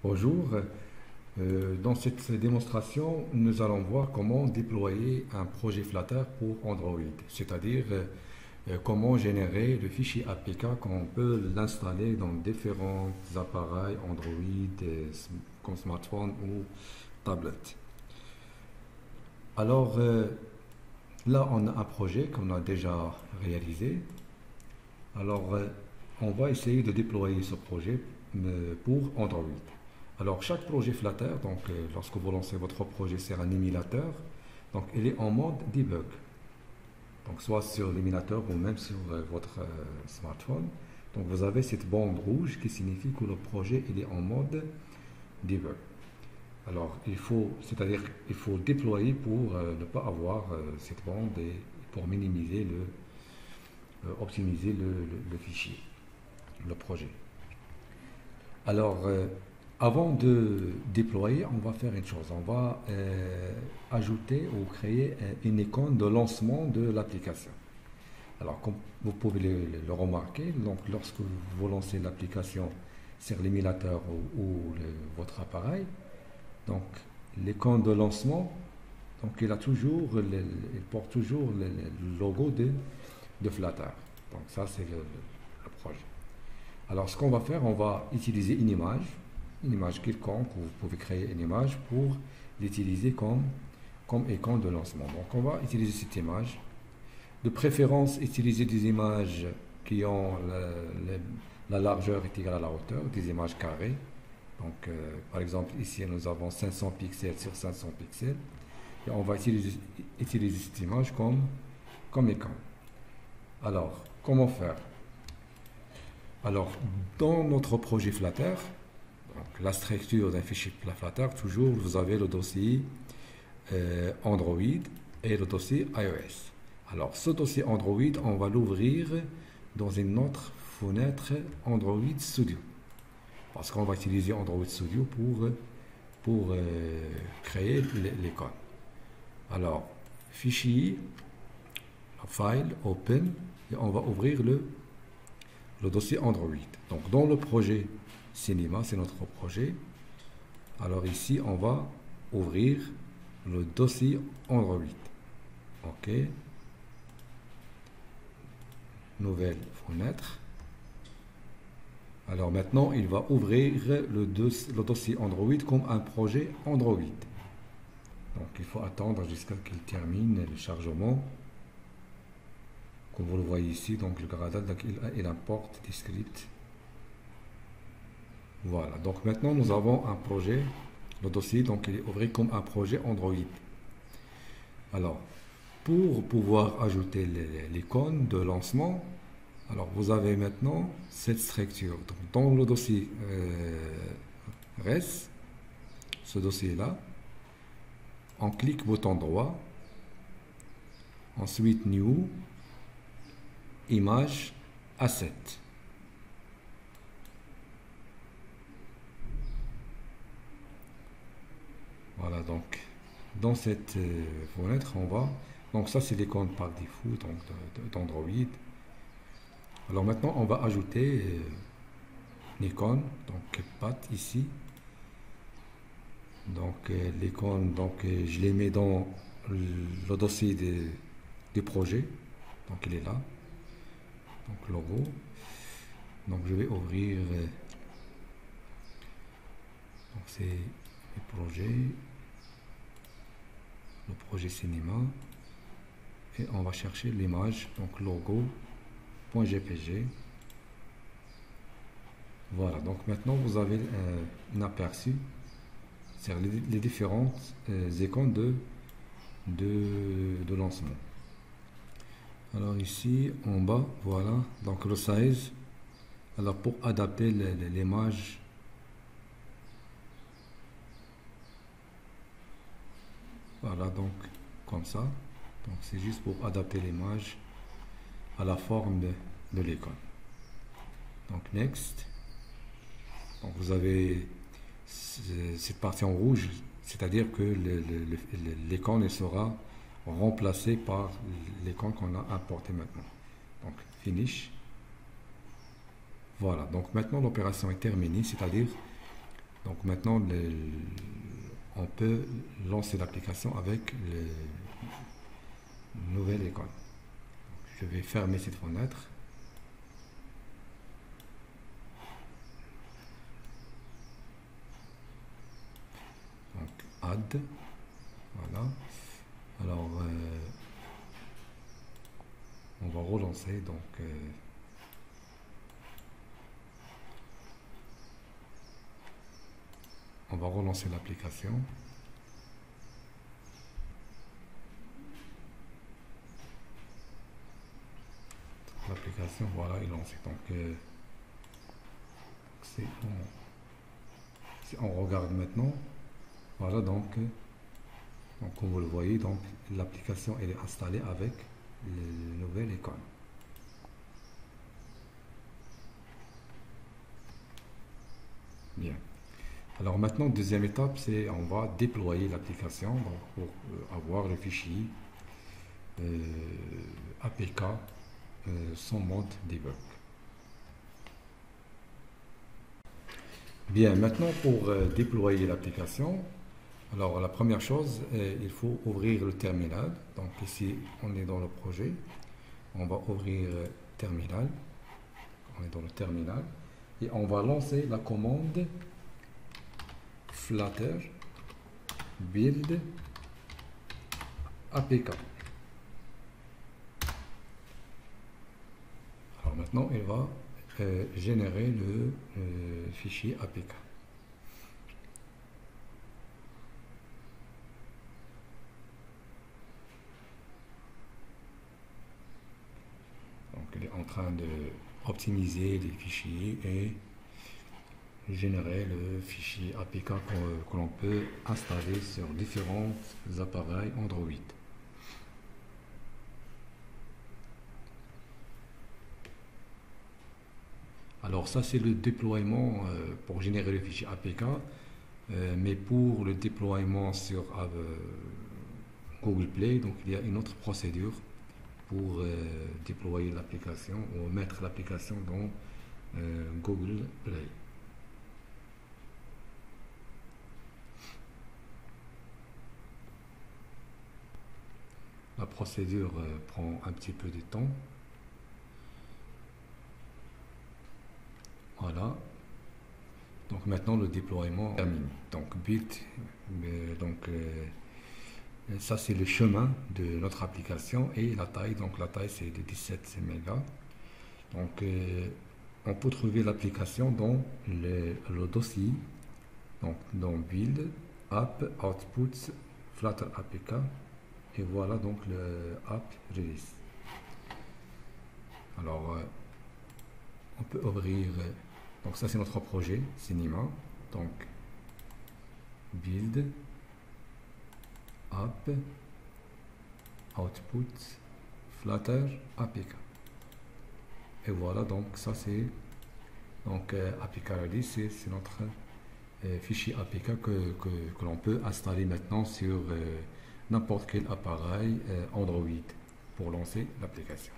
Bonjour. Dans cette démonstration, nous allons voir comment déployer un projet Flutter pour Android, c'est-à-dire comment générer le fichier APK qu'on peut l'installer dans différents appareils Android, comme smartphone ou tablette. Alors là, on a un projet qu'on a déjà réalisé. Alors on va essayer de déployer ce projet pour Android. Alors, chaque projet Flutter, donc lorsque vous lancez votre projet sur un émulateur, donc il est en mode debug. Donc, soit sur l'émulateur ou même sur votre smartphone. Donc, vous avez cette bande rouge qui signifie que le projet il est en mode debug. Alors, c'est-à-dire il faut déployer pour ne pas avoir cette bande et pour minimiser optimiser le fichier, le projet. Alors, avant de déployer, on va faire une chose. On va ajouter ou créer une icône de lancement de l'application. Alors, comme vous pouvez le remarquer, donc lorsque vous lancez l'application sur l'émulateur votre appareil, donc l'icône de lancement, donc il porte toujours le logo de Flutter. Donc ça, c'est le projet. Alors, ce qu'on va faire, on va utiliser une image quelconque, vous pouvez créer une image pour l'utiliser comme icône de lancement. Donc, on va utiliser cette image. De préférence, utiliser des images qui ont la largeur est égale à la hauteur, des images carrées. Donc, par exemple, ici, nous avons 500 pixels sur 500 pixels. Et on va utiliser cette image comme icône. Alors, comment faire? Alors, dans notre projet Flutter, donc la structure d'un fichier Flutter, toujours vous avez le dossier Android et le dossier iOS. Alors, ce dossier Android, on va l'ouvrir dans une autre fenêtre Android Studio. Parce qu'on va utiliser Android Studio pour créer l'icône. Alors, fichier, file, open, et on va ouvrir le dossier Android. Donc dans le projet Cinema, c'est notre projet. Alors ici, on va ouvrir le dossier Android. OK. Nouvelle fenêtre. Alors maintenant, il va ouvrir le dossier Android comme un projet Android. Donc il faut attendre jusqu'à qu'il termine le chargement. Comme vous le voyez ici, donc le Gradle, il importe des scripts. Voilà, donc maintenant nous avons un projet, le dossier, donc il est ouvert comme un projet Android. Alors, pour pouvoir ajouter l'icône de lancement, alors vous avez maintenant cette structure. Donc, dans le dossier res, ce dossier-là, on clique bouton droit, ensuite New, image asset. Voilà, donc dans cette fenêtre, on va. Donc, ça, c'est l'icône par défaut d'Android. Alors, maintenant, on va ajouter une icône, donc path ici. Donc, l'icône, donc je les mets dans le dossier des projets. Donc, il est là. Donc logo. Donc je vais ouvrir donc c'est le projet cinéma et on va chercher l'image donc logo.jpg. Voilà, donc maintenant vous avez un aperçu sur les différentes icônes de lancement. Alors ici en bas, voilà, donc le size. Alors pour adapter l'image, voilà, donc comme ça. Donc c'est juste pour adapter l'image à la forme de l'icône. Donc next. Donc vous avez cette partie en rouge, c'est-à-dire que l'icône sera remplacé par l'icône qu'on a importé maintenant. Donc finish. Voilà, donc maintenant l'opération est terminée, c'est-à-dire Donc maintenant, on peut lancer l'application avec le nouvel icône. Je vais fermer cette fenêtre. Donc add, voilà. Alors on va relancer, donc on va relancer l'application. L'application, voilà, est lancée. Donc si on regarde maintenant, voilà, donc comme vous le voyez, donc l'application elle est installée avec le nouvel icône. Bien. Alors maintenant, deuxième étape, c'est on va déployer l'application pour avoir le fichier APK sans mode debug. Bien, maintenant pour déployer l'application, alors la première chose, il faut ouvrir le terminal. Donc ici, on est dans le projet. On va ouvrir terminal. On est dans le terminal. Et on va lancer la commande flutter build APK. Alors maintenant, il va générer le fichier APK. Donc il est en train de optimiser les fichiers et générer le fichier APK que l'on peut installer sur différents appareils Android. Alors ça c'est le déploiement pour générer le fichier APK, mais pour le déploiement sur Google Play, donc il y a une autre procédure pour déployer l'application ou mettre l'application dans Google Play. La procédure prend un petit peu de temps. Voilà. Donc maintenant le déploiement est terminé. Donc build, ça c'est le chemin de notre application et la taille. Donc la taille c'est de 17 mégas. Donc on peut trouver l'application dans le dossier. Donc dans build, app, outputs, Flutter APK. Et voilà donc le app release. Alors on peut ouvrir, donc ça c'est notre projet Cinema, donc build app output Flutter APK. Et voilà, donc ça c'est donc APK release, c'est notre fichier APK que l'on peut installer maintenant sur n'importe quel appareil Android pour lancer l'application.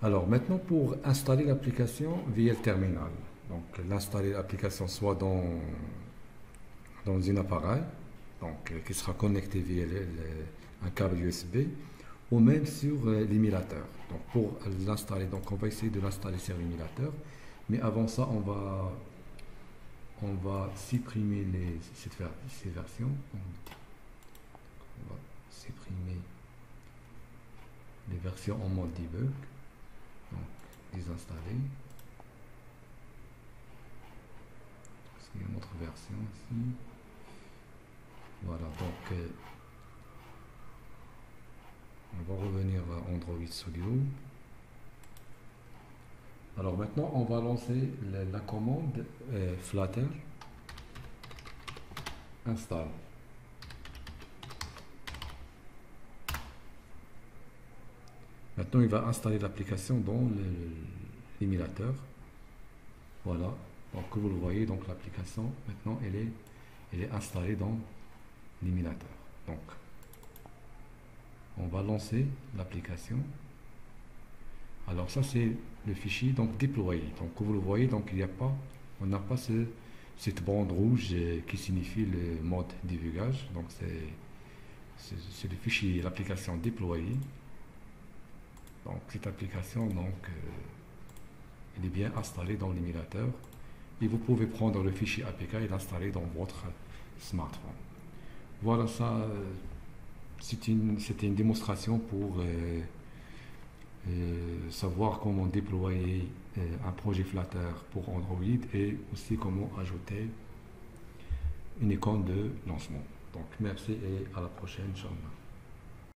Alors maintenant pour installer l'application via le terminal, donc l'installer l'application soit dans un appareil donc, qui sera connecté via un câble USB ou même sur l'émulateur. Donc pour l'installer, donc on va essayer de l'installer sur l'émulateur, mais avant ça on va supprimer ces versions. On va supprimer les versions en mode debug. Donc, désinstaller. Il y a une autre version ici. Voilà, donc on va revenir à Android Studio. Alors maintenant, on va lancer la commande Flutter install. Maintenant, il va installer l'application dans l'émulateur. Voilà. Donc, comme vous le voyez, donc l'application, maintenant, elle est installée dans l'émulateur. Donc, on va lancer l'application. Alors, ça, c'est le fichier donc déployé. Donc, comme vous le voyez, donc on n'a pas cette bande rouge qui signifie le mode déverrouillage. Donc c'est le fichier, l'application déployée. Donc cette application, elle est bien installée dans l'émulateur et vous pouvez prendre le fichier APK et l'installer dans votre smartphone. Voilà, ça, c'était une démonstration pour savoir comment déployer un projet Flutter pour Android et aussi comment ajouter une icône de lancement. Donc merci et à la prochaine, Inch'Allah.